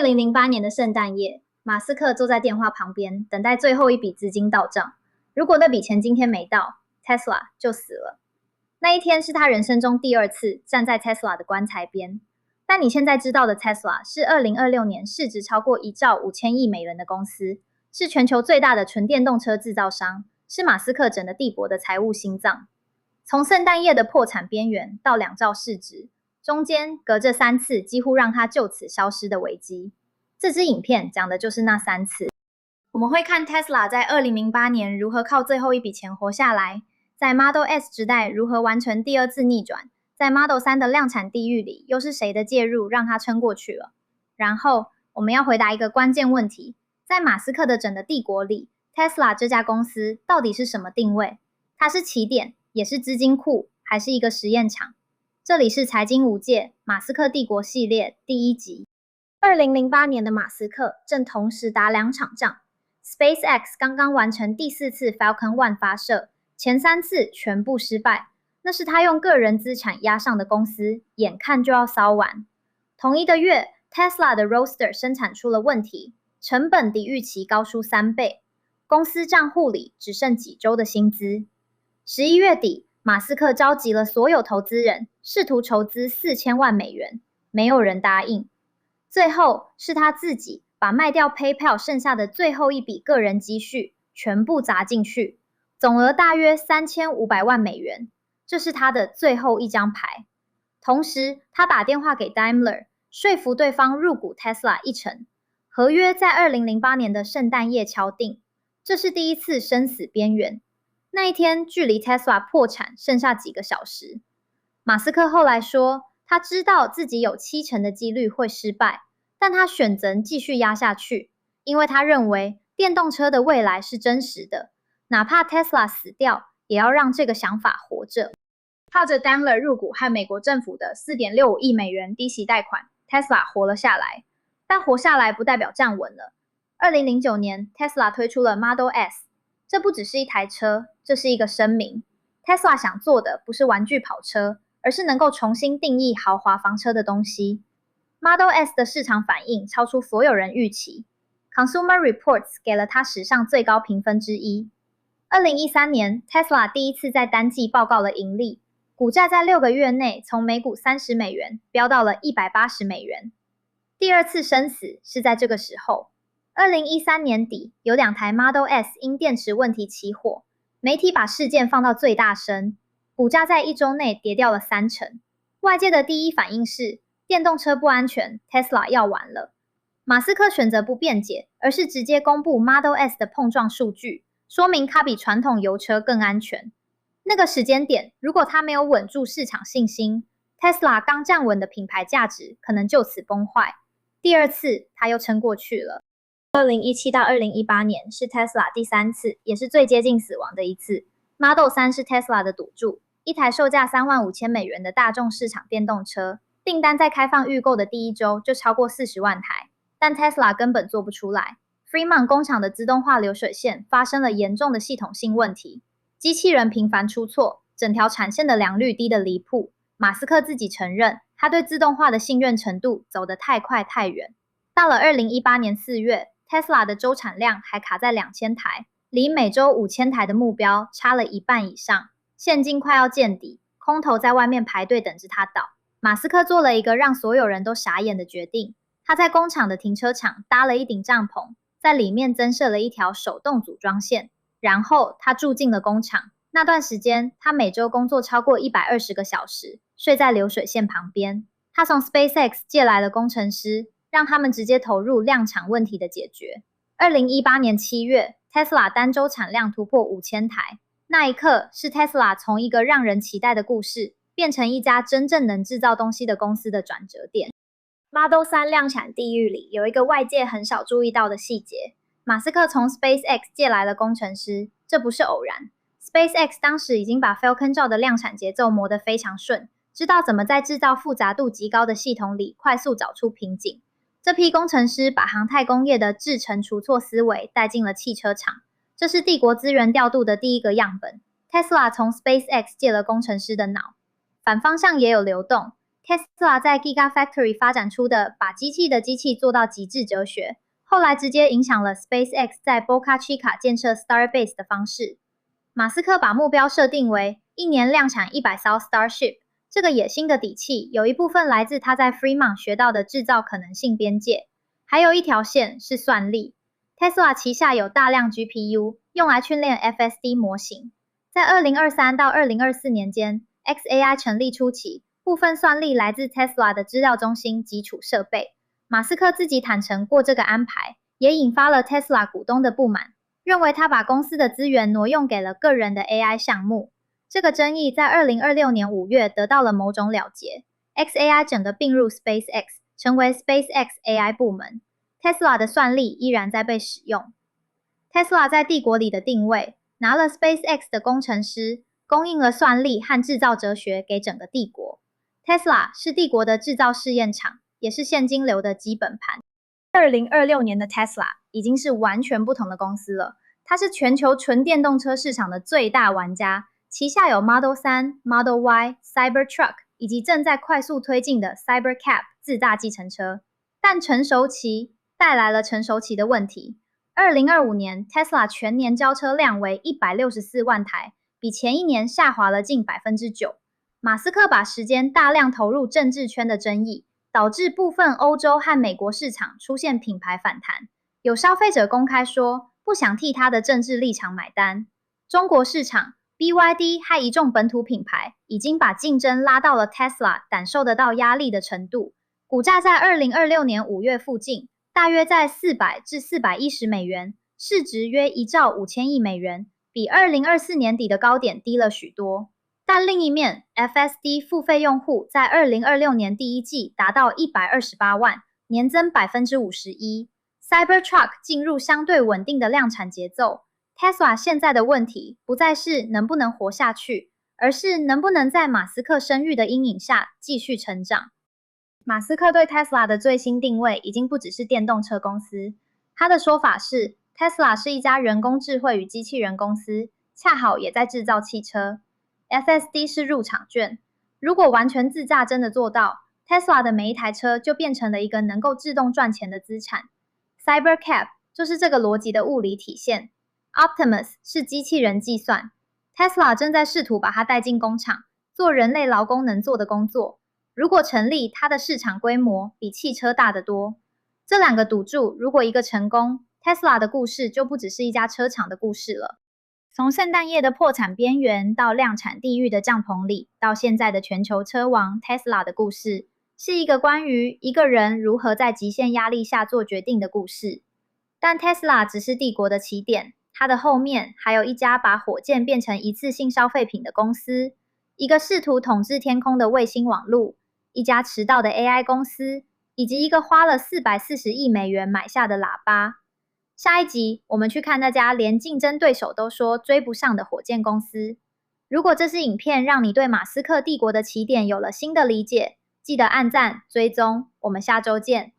2008年的圣诞夜，马斯克坐在电话旁边，等待最后一笔资金到账。如果那笔钱今天没到，Tesla 就死了。那一天是他人生中第二次站在 Tesla 的棺材边。但你现在知道的 Tesla 是2026年市值超过1兆5千亿美元的公司，是全球最大的纯电动车制造商，是马斯克整个帝国的财务心脏。从圣诞夜的破产边缘到2兆市值，中间隔着3次几乎让他就此消失的危机。这支影片讲的就是那3次。我们会看 Tesla 在2008年如何靠最后一笔钱活下来，在 Model S 时代如何完成第2次逆转，在 Model 3的量产地狱里又是谁的介入让他撑过去了。然后我们要回答一个关键问题，在马斯克的整个帝国里， Tesla 这家公司到底是什么定位？它是起点，也是资金库，还是一个实验场？这里是财经无界马斯克帝国系列第1集。2008年的马斯克正同时打2场仗。SpaceX 刚刚完成第4次 Falcon 1发射，前3次全部失败，那是他用个人资产押上的公司，眼看就要烧完。同一个月 ，Tesla 的 Roadster 生产出了问题，成本比预期高出3倍，公司账户里只剩几周的薪资。11月底，马斯克召集了所有投资人，试图筹资4000万美元，没有人答应。最后是他自己把卖掉 PayPal 剩下的最后一笔个人积蓄全部砸进去，总额大约3500万美元，这是他的最后一张牌。同时，他打电话给 Daimler， 说服对方入股 Tesla 1成，合约在2008年的圣诞夜敲定，这是第1次生死边缘。那一天距离 Tesla 破产剩下几个小时。马斯克后来说，他知道自己有7成的几率会失败，但他选择继续压下去，因为他认为电动车的未来是真实的，哪怕 Tesla 死掉，也要让这个想法活着。靠着 Daimler 入股和美国政府的4.65亿美元低息贷款， Tesla 活了下来。但活下来不代表站稳了。2009年 Tesla 推出了 Model S， 这不只是一台车，这是一个声明。 Tesla 想做的不是玩具跑车，而是能够重新定义豪华房车的东西。 Model S 的市场反应超出所有人预期， Consumer Reports 给了它史上最高评分之一。2013年 Tesla 第1次在单季报告了盈利，股价在6个月内从每股30美元飙到了180美元。第2次生死是在这个时候。2013年底，有2台 Model S 因电池问题起火，媒体把事件放到最大声，股价在1周内跌掉了3成。外界的第一反应是电动车不安全， Tesla 要完了。马斯克选择不辩解，而是直接公布 Model S 的碰撞数据，说明它比传统油车更安全。那个时间点，如果他没有稳住市场信心， Tesla 刚站稳的品牌价值可能就此崩坏。第2次他又撑过去了。2017到2018年是 Tesla 第3次，也是最接近死亡的一次。Model 3是 Tesla 的赌注，一台售价35000美元的大众市场电动车，订单在开放预购的第1周就超过40万台，但 Tesla 根本做不出来。Fremont 工厂的自动化流水线发生了严重的系统性问题，机器人频繁出错，整条产线的良率低得离谱。马斯克自己承认，他对自动化的信任程度走得太快太远。到了2018年4月， Tesla 的周产量还卡在2000台，离每周5000台的目标差了1半以上，现金快要见底，空头在外面排队等着他倒。马斯克做了一个让所有人都傻眼的决定，他在工厂的停车场搭了一顶帐篷，在里面增设了一条手动组装线，然后他住进了工厂。那段时间，他每周工作超过120个小时，睡在流水线旁边。他从 SpaceX 借来了工程师，让他们直接投入量产问题的解决。2018年7月 ，Tesla 单周产量突破5000台，那一刻是 Tesla 从一个让人期待的故事，变成一家真正能制造东西的公司的转折点。Model 3量产地狱里有一个外界很少注意到的细节，马斯克从 SpaceX 借来了工程师，这不是偶然。SpaceX 当时已经把 Falcon 9的量产节奏磨得非常顺，知道怎么在制造复杂度极高的系统里快速找出瓶颈。这批工程师把航太工业的制程除错思维带进了汽车厂，这是帝国资源调度的第一个样本。Tesla 从 SpaceX 借了工程师的脑，反方向也有流动。Tesla 在 Gigafactory 发展出的把机器的机器做到极致哲学，后来直接影响了 SpaceX 在 Boca Chica 建设 Starbase 的方式。马斯克把目标设定为一年量产100艘 Starship， 这个野心的底气有一部分来自他在 Fremont 学到的制造可能性边界，还有一条线是算力。Tesla 旗下有大量 GPU， 用来训练 FSD 模型。在2023到2024年间 ，xAI 成立初期，部分算力来自 Tesla 的资料中心基础设备。马斯克自己坦诚过这个安排，也引发了 Tesla 股东的不满，认为他把公司的资源挪用给了个人的 AI 项目。这个争议在2026年5月得到了某种了结 ，xAI 整个并入 SpaceX， 成为 SpaceX AI 部门。Tesla 的算力依然在被使用。Tesla 在帝国里的定位，拿了 SpaceX 的工程师，供应了算力和制造哲学给整个帝国。Tesla 是帝国的制造试验场，也是现金流的基本盘。2026年的 Tesla 已经是完全不同的公司了，它是全球纯电动车市场的最大玩家，旗下有 Model 3、Model Y、Cybertruck 以及正在快速推进的 Cybercab 自大计程车。但成熟期带来了成熟期的问题。2025年 Tesla 全年交车量为164万台，比前一年下滑了近 9%。马斯克把时间大量投入政治圈的争议，导致部分欧洲和美国市场出现品牌反弹。有消费者公开说不想替他的政治立场买单。中国市场 BYD 和一众本土品牌已经把竞争拉到了 Tesla 感受得到压力的程度。股价在2026年5月附近，大约在400至410美元，市值约1兆5000亿美元，比2024年底的高点低了许多。但另一面 ，FSD 付费用户在2026年第一季达到128万，年增51%。Cybertruck 进入相对稳定的量产节奏。Tesla 现在的问题不再是能不能活下去，而是能不能在马斯克声誉的阴影下继续成长。马斯克对 Tesla 的最新定位已经不只是电动车公司，他的说法是 Tesla 是一家人工智慧与机器人公司，恰好也在制造汽车。FSD 是入场券，如果完全自驾真的做到， Tesla 的每一台车就变成了一个能够自动赚钱的资产。Cybercab 就是这个逻辑的物理体现。Optimus 是机器人计算， Tesla 正在试图把它带进工厂，做人类劳工能做的工作。如果成立，它的市场规模比汽车大得多。这两个赌注，如果一个成功， Tesla 的故事就不只是一家车厂的故事了。从圣诞夜的破产边缘到量产地狱的帐篷里，到现在的全球车王 Tesla 的故事，是一个关于一个人如何在极限压力下做决定的故事。但 Tesla 只是帝国的起点，它的后面还有一家把火箭变成一次性消费品的公司，一个试图统治天空的卫星网路，一家迟到的 AI 公司，以及一个花了440亿美元买下的喇叭。下一集我们去看那家连竞争对手都说追不上的火箭公司。如果这支影片让你对马斯克帝国的起点有了新的理解，记得按赞追踪，我们下周见。